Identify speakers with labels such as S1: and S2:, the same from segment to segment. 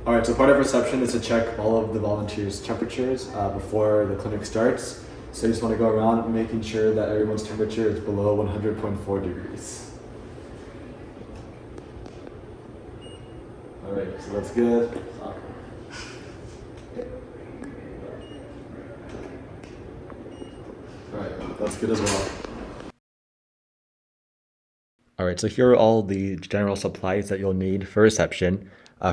S1: All right, so part of reception is to check all of the volunteers' temperatures before the clinic starts. So you just want to go around making sure that everyone's temperature is below 100.4 degrees. All right, so that's good. All right, that's good as well. All right, so here are all the general supplies that you'll need for reception.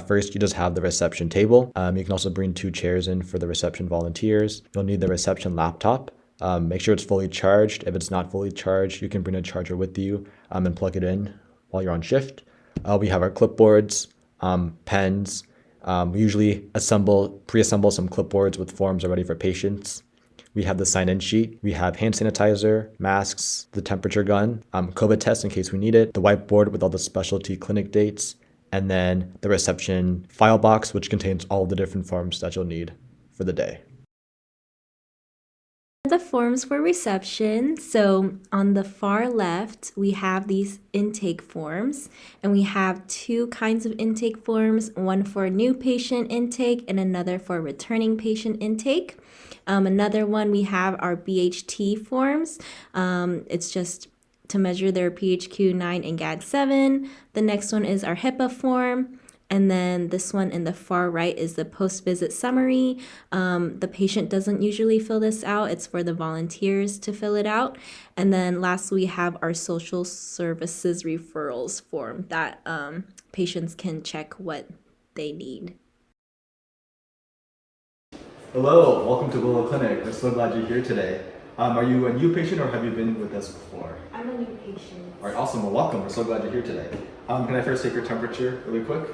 S1: First, you just have the reception table. You can also bring 2 chairs in for the reception volunteers. You'll need the reception laptop. Make sure it's fully charged. If it's not fully charged, you can bring a charger with you and plug it in while you're on shift. We have our clipboards, pens. We usually pre-assemble some clipboards with forms already for patients. We have the sign-in sheet. We have hand sanitizer, masks, the temperature gun, COVID test in case we need it, the whiteboard with all the specialty clinic dates, and then the reception file box, which contains all the different forms that you'll need for the day.
S2: The forms for reception. So on the far left, we have these intake forms, and we have 2 kinds of intake forms, one for new patient intake and another for returning patient intake. Another one, we have our BHT forms. It's just to measure their PHQ-9 and GAD-7. The next one is our HIPAA form. And then this one in the far right is the post-visit summary. The patient doesn't usually fill this out. It's for the volunteers to fill it out. And then lastly, we have our social services referrals form that patients can check what they need.
S1: Hello, welcome to Willow Clinic. We're so glad you're here today. Are you a new patient or have you been with us before?
S2: I'm a new patient.
S1: All right, awesome. Well, welcome. We're so glad you're here today. Can I first take your temperature really quick?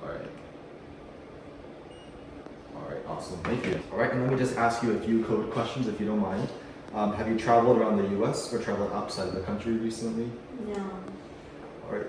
S1: All right. All right, awesome. Thank you. All right, and let me just ask you a few COVID questions if you don't mind. Have you traveled around the U.S. or traveled outside of the country recently?
S2: No.
S1: All right.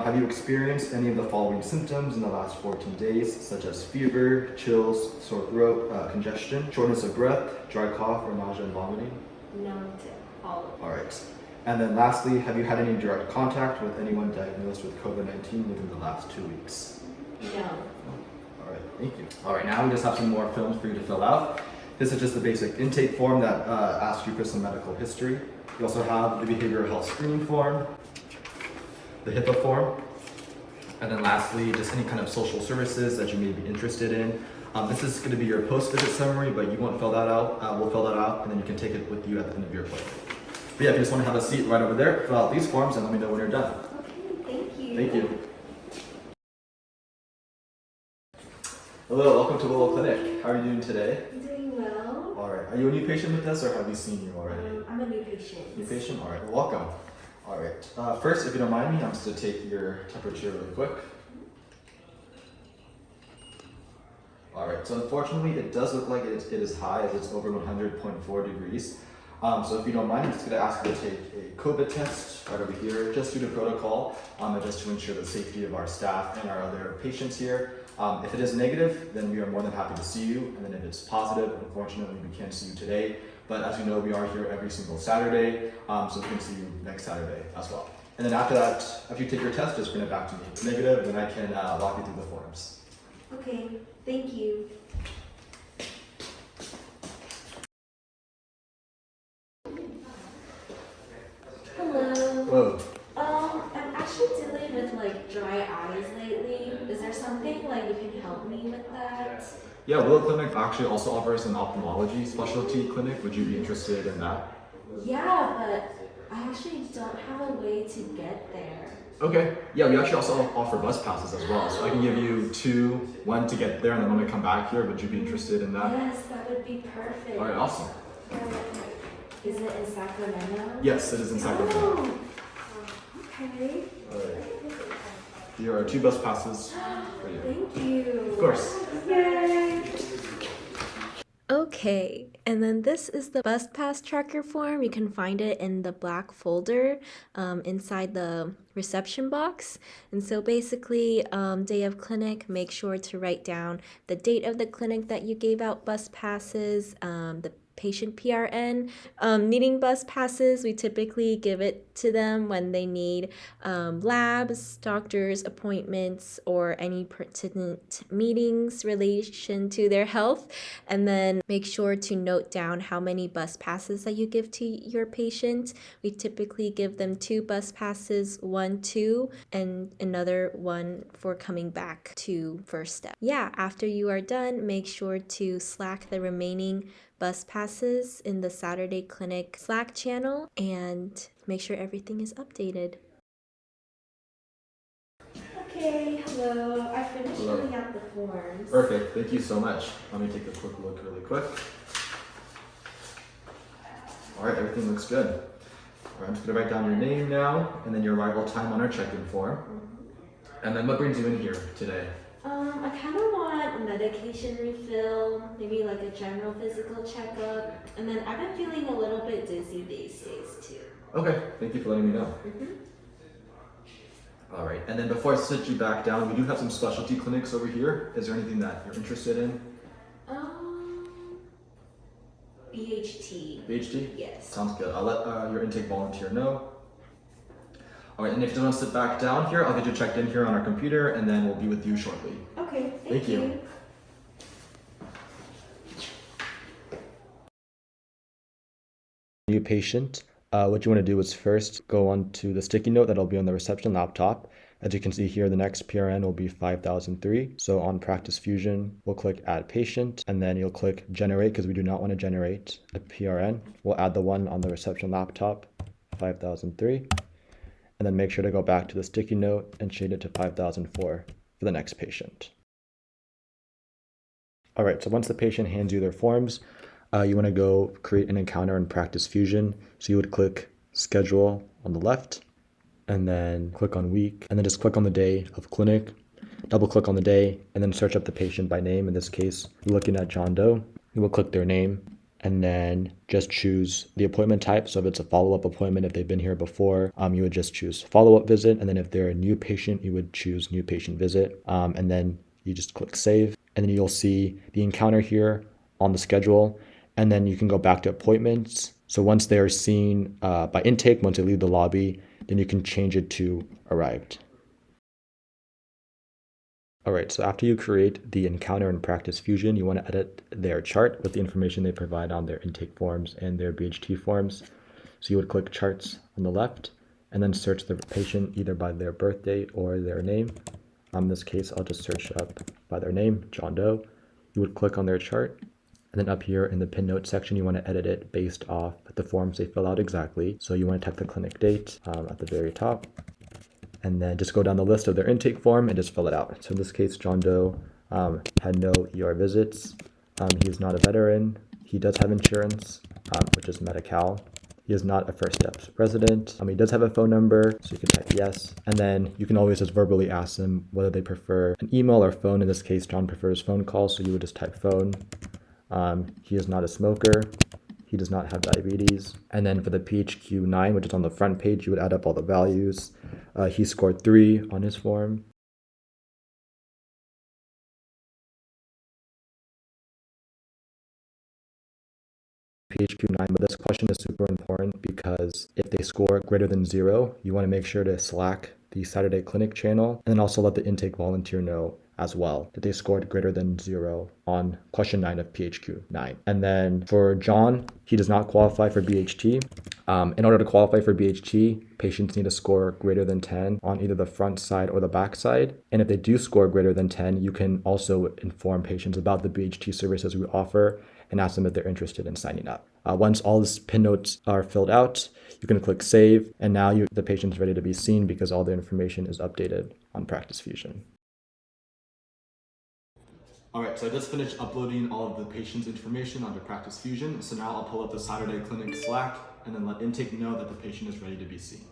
S1: Have you experienced any of the following symptoms in the last 14 days, such as fever, chills, sore throat, congestion, shortness of breath, dry cough, or nausea and vomiting?
S2: No to all of them.
S1: All right. And then lastly, have you had any direct contact with anyone diagnosed with COVID-19 within the last 2 weeks?
S2: No.
S1: All right, thank you. All right, now we just have some more films for you to fill out. This is just the basic intake form that asks you for some medical history. You also have the behavioral health screening form, the HIPAA form, and then lastly, just any kind of social services that you may be interested in. This is going to be your post-visit summary, but you won't fill that out. We'll fill that out, and then you can take it with you at the end of your appointment. But yeah, if you just want to have a seat right over there, fill out these forms and let me know when you're done.
S2: Okay, thank you.
S1: Thank you. Hello, welcome to Willow Clinic. How are you doing today?
S2: I'm doing well.
S1: All right. Are you a new patient with us or have we seen you already?
S2: I'm a new patient.
S1: New patient? All right. Well, welcome. All right. First, if you don't mind me, I'm just going to take your temperature really quick. All right. So unfortunately, it does look like it is high as it's over 100.4 degrees. So if you don't mind, I'm just going to ask you to take a COVID test right over here, just due to protocol, and just to ensure the safety of our staff and our other patients here. If it is negative, then we are more than happy to see you. And then if it's positive, unfortunately, we can't see you today. But as you know, we are here every single Saturday, so we can see you next Saturday as well. And then after that, after you take your test, just bring it back to me. If it's negative, then I can walk you through the forms.
S2: Okay, thank you. Hello.
S1: Hello.
S2: I'm actually dealing with like dry eyes lately. Is there something like you can help me with that?
S1: Yeah, Willow Clinic actually also offers an ophthalmology specialty clinic. Would you be interested in that?
S2: Yeah, but I actually don't have a way to get there.
S1: Okay. Yeah, we actually also offer bus passes as well. So I can give you one to get there and then when we come back here, would you be interested in that?
S2: Yes, that would be perfect.
S1: All right, awesome.
S2: Is it in Sacramento?
S1: Yes, it is in Sacramento.
S2: Oh, okay.
S1: All right. Here are 2 bus passes for you.
S2: Thank you.
S1: Of course.
S2: Yay. Okay, and then this is the bus pass tracker form. You can find it in the black folder inside the reception box. And so basically, day of clinic, make sure to write down the date of the clinic that you gave out bus passes, the patient PRN. Needing bus passes, we typically give it to them when they need labs, doctors, appointments, or any pertinent meetings relation to their health. And then make sure to note down how many bus passes that you give to your patient. We typically give them 2 bus passes, 1, 2, and another one for coming back to first step. Yeah, after you are done, make sure to Slack the remaining bus passes in the Saturday Clinic Slack channel and make sure everything is updated. Okay, hello. I finished filling out the forms.
S1: Perfect. Thank you so much. Let me take a quick look really quick. All right, everything looks good. All right, I'm just gonna write down your name now and then your arrival time on our check-in form. And then what brings you in here today?
S2: I kind of want a medication refill, maybe like a general physical checkup, and then I've been feeling a little bit dizzy these days too.
S1: Okay, thank you for letting me know. All right, and then before I sit you back down, we do have some specialty clinics over here. Is there anything that you're interested in?
S2: BHT.
S1: BHT?
S2: Yes.
S1: Sounds good. I'll let your intake volunteer know. All right, and if you don't want to sit back down here, I'll get you checked in here on our computer, and then we'll be with you shortly.
S2: Okay,
S1: Thank you. New patient. What you want to do is first go on to the sticky note that'll be on the reception laptop. As you can see here, the next PRN will be 5003. So on Practice Fusion, we'll click Add Patient, and then you'll click Generate because we do not want to generate a PRN. We'll add the one on the reception laptop, 5003. And then make sure to go back to the sticky note and change it to 5004 for the next patient. All right, so once the patient hands you their forms, you want to go create an encounter in Practice Fusion. So you would click Schedule on the left, and then click on Week, and then just click on the day of clinic, double click on the day, and then search up the patient by name. In this case, you're looking at John Doe. You will click their name, and then just choose the appointment type. So if it's a follow-up appointment, if they've been here before, you would just choose follow-up visit. And then if they're a new patient, you would choose new patient visit. And then you just click save. And then you'll see the encounter here on the schedule. And then you can go back to appointments. So once they are seen by intake, once they leave the lobby, then you can change it to arrived. All right, so after you create the encounter in Practice Fusion, you want to edit their chart with the information they provide on their intake forms and their BHT forms. So you would click Charts on the left and then search the patient either by their birth date or their name. In this case, I'll just search up by their name, John Doe. You would click on their chart, and then up here in the pin note section, you want to edit it based off the forms they fill out exactly. So you want to type the clinic date at the very top, and then just go down the list of their intake form and just fill it out. So in this case, John Doe had no ER visits. He is not a veteran. He does have insurance, which is Medi-Cal. He is not a First Steps resident. He does have a phone number, so you can type yes. And then you can always just verbally ask them whether they prefer an email or phone. In this case, John prefers phone calls, so you would just type phone. He is not a smoker. He does not have diabetes. And then for the PHQ-9, which is on the front page, you would add up all the values. He scored 3 on his form. PHQ-9, but this question is super important because if they score greater than 0, you want to make sure to Slack the Saturday Clinic channel, and then also let the intake volunteer know as well that they scored greater than 0 on question 9 of PHQ-9. And then for John, he does not qualify for BHT. In order to qualify for BHT, patients need to score greater than 10 on either the front side or the back side. And if they do score greater than 10, you can also inform patients about the BHT services we offer and ask them if they're interested in signing up. Once all these pin notes are filled out, you can click save, and now the patient's ready to be seen because all the information is updated on Practice Fusion. All right, so I just finished uploading all of the patient's information onto Practice Fusion. So now I'll pull up the Saturday Clinic Slack and then let intake know that the patient is ready to be seen.